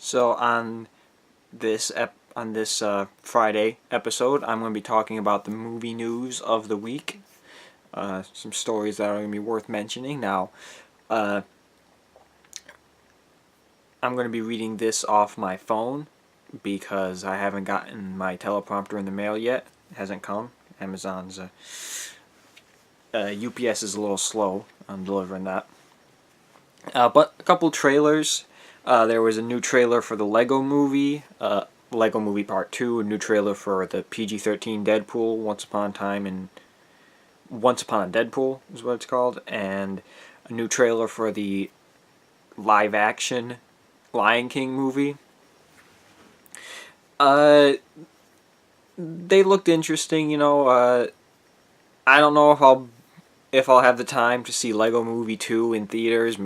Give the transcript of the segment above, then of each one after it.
So on this Friday episode, I'm going to be talking about the movie news of the week. Some stories that are going to be worth mentioning. Now, uh, I'm going to be reading this off my phone because I haven't gotten my teleprompter in the mail yet. It hasn't come. Amazon's UPS is a little slow on delivering that. But a couple trailers. There was a new trailer for the Lego Movie, Lego Movie Part 2, a new trailer for the PG-13 Deadpool, Once Upon a Deadpool is what it's called, and a new trailer for the live-action Lion King movie. They looked interesting, I don't know if I'll have the time to see Lego Movie 2 in theaters.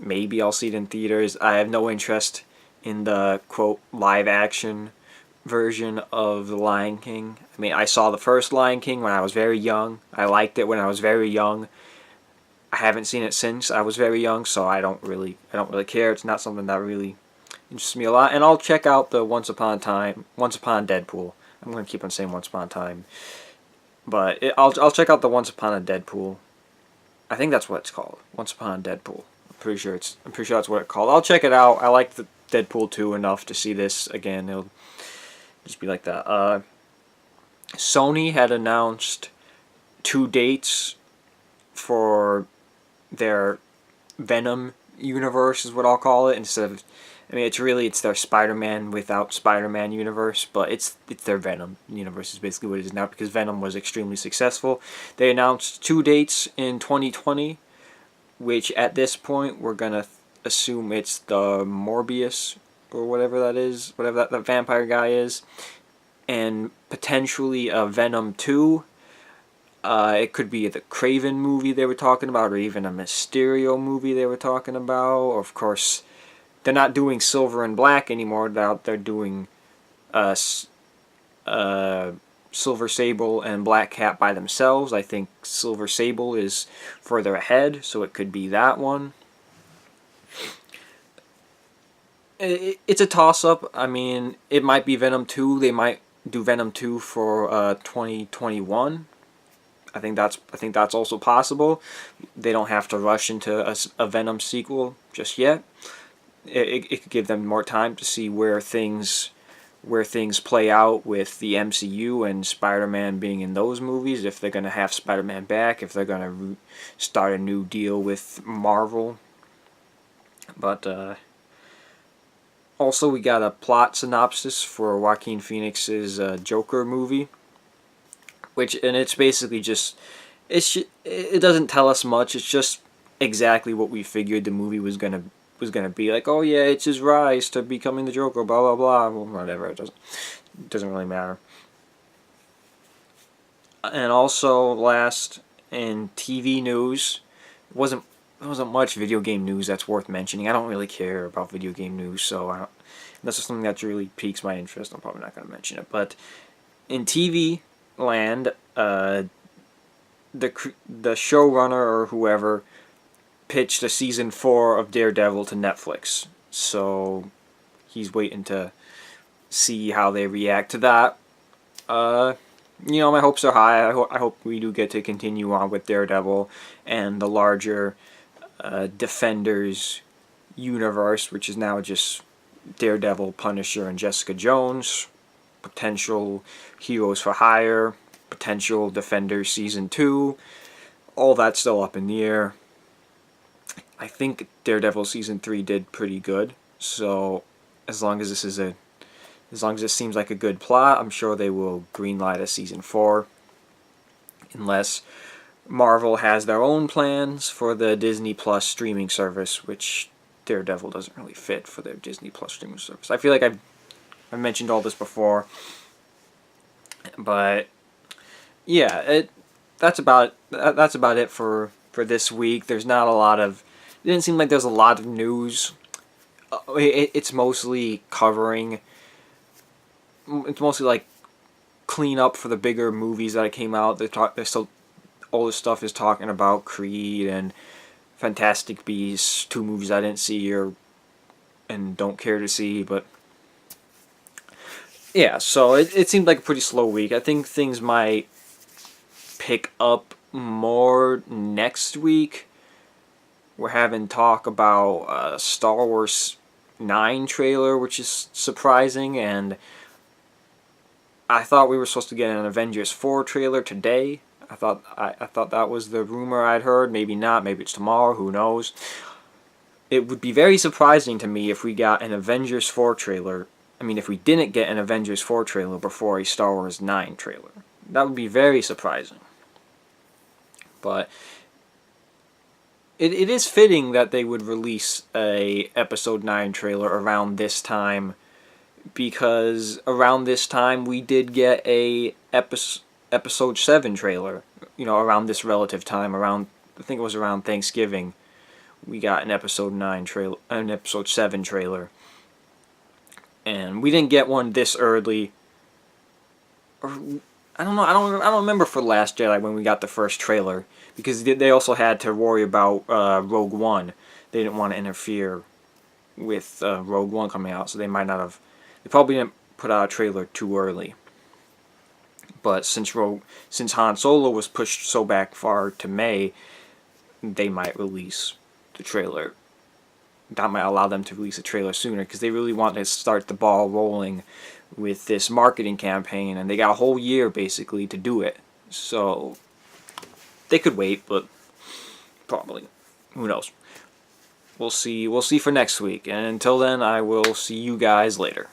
Maybe I'll see it in theaters. I have no interest in the quote live action version of The Lion King. I mean, I saw the first Lion King when I was very young. I liked it when I was very young. I haven't seen it since I was very young, so I don't really care. It's not something that really interests me a lot. And I'll check out the Once Upon Deadpool. I'm gonna keep on saying Once Upon a Time, but I'll check out the Once Upon a Deadpool. I think that's what it's called. Once Upon a Deadpool. I'm pretty sure that's what it's called. I'll check it out. I like the Deadpool 2 enough to see this again. It'll just be like that. Sony had announced 2 dates for their Venom universe, is what I'll call it. It's their Spider-Man without Spider-Man universe, but it's their Venom universe is basically what it is now, because Venom was extremely successful. They announced 2 dates in 2020, which at this point we're gonna assume it's the Morbius or whatever that is, whatever that vampire guy is, and potentially a Venom 2. It could be the Craven movie they were talking about, or even a Mysterio movie they were talking about. Of course, they're not doing Silver and Black anymore. They're doing Silver Sable and Black Cat by themselves. I think Silver Sable is further ahead, so it could be that one. It's a toss-up. I mean, it might be Venom 2. They might do Venom 2 for 2021. I think that's also possible. They don't have to rush into a Venom sequel just yet. It could give them more time to see where things play out with the MCU and Spider-Man being in those movies. If they're gonna have Spider-Man back, if they're gonna start a new deal with Marvel. But also, we got a plot synopsis for Joaquin Phoenix's Joker movie, and it's basically just it doesn't tell us much. It's just exactly what we figured the movie was gonna be. Like, oh yeah, it's his rise to becoming the Joker, blah blah blah. Well, whatever. It doesn't really matter. And also, last in TV news, it wasn't much video game news that's worth mentioning. I don't really care about video game news, so unless it's something that really piques my interest, I'm probably not going to mention it. But in TV land, the showrunner or whoever pitched a season 4 of Daredevil to Netflix, so he's waiting to see how they react to that. My hopes are high. I hope we do get to continue on with Daredevil and the larger Defenders universe, which is now just Daredevil, Punisher, and Jessica Jones. Potential Heroes for Hire, potential Defenders Season 2. All that's still up in the air. I think Daredevil Season 3 did pretty good, so as long as this seems like a good plot, I'm sure they will greenlight a Season 4. Unless Marvel has their own plans for the Disney Plus streaming service, which Daredevil doesn't really fit for their Disney Plus streaming service. I feel like I've mentioned all this before, but yeah, that's about it for this week. There's not a lot of. It didn't seem like there's a lot of news. It's mostly covering. It's mostly like clean up for the bigger movies that came out. There's still all this stuff is talking about Creed and Fantastic Beasts, 2 movies I didn't see, or and don't care to see, but yeah, so it seemed like a pretty slow week. I think things might pick up more next week. We're having talk about Star Wars 9 trailer, which is surprising, and I thought we were supposed to get an Avengers 4 trailer today. I thought that was the rumor I'd heard. Maybe not. Maybe it's tomorrow. Who knows? It would be very surprising to me if we got an Avengers 4 trailer. I mean, if we didn't get an Avengers 4 trailer before a Star Wars 9 trailer. That would be very surprising. But it is fitting that they would release a Episode 9 trailer around this time, because around this time we did get a Episode 7 trailer. You know, around this relative time, I think it was around Thanksgiving, we got an Episode 9 trailer, an Episode 7 trailer. And we didn't get one this early. Or I don't know. I don't remember for Last Jedi when we got the first trailer, because they also had to worry about Rogue One. They didn't want to interfere with Rogue One coming out, so they might not have. They probably didn't put out a trailer too early. But since Han Solo was pushed so back far to May, they might release the trailer. That might allow them to release a trailer sooner, because they really want to start the ball rolling with this marketing campaign, and they got a whole year basically to do it. So they could wait, but probably, who knows. We'll see for next week, and until then, I will see you guys later.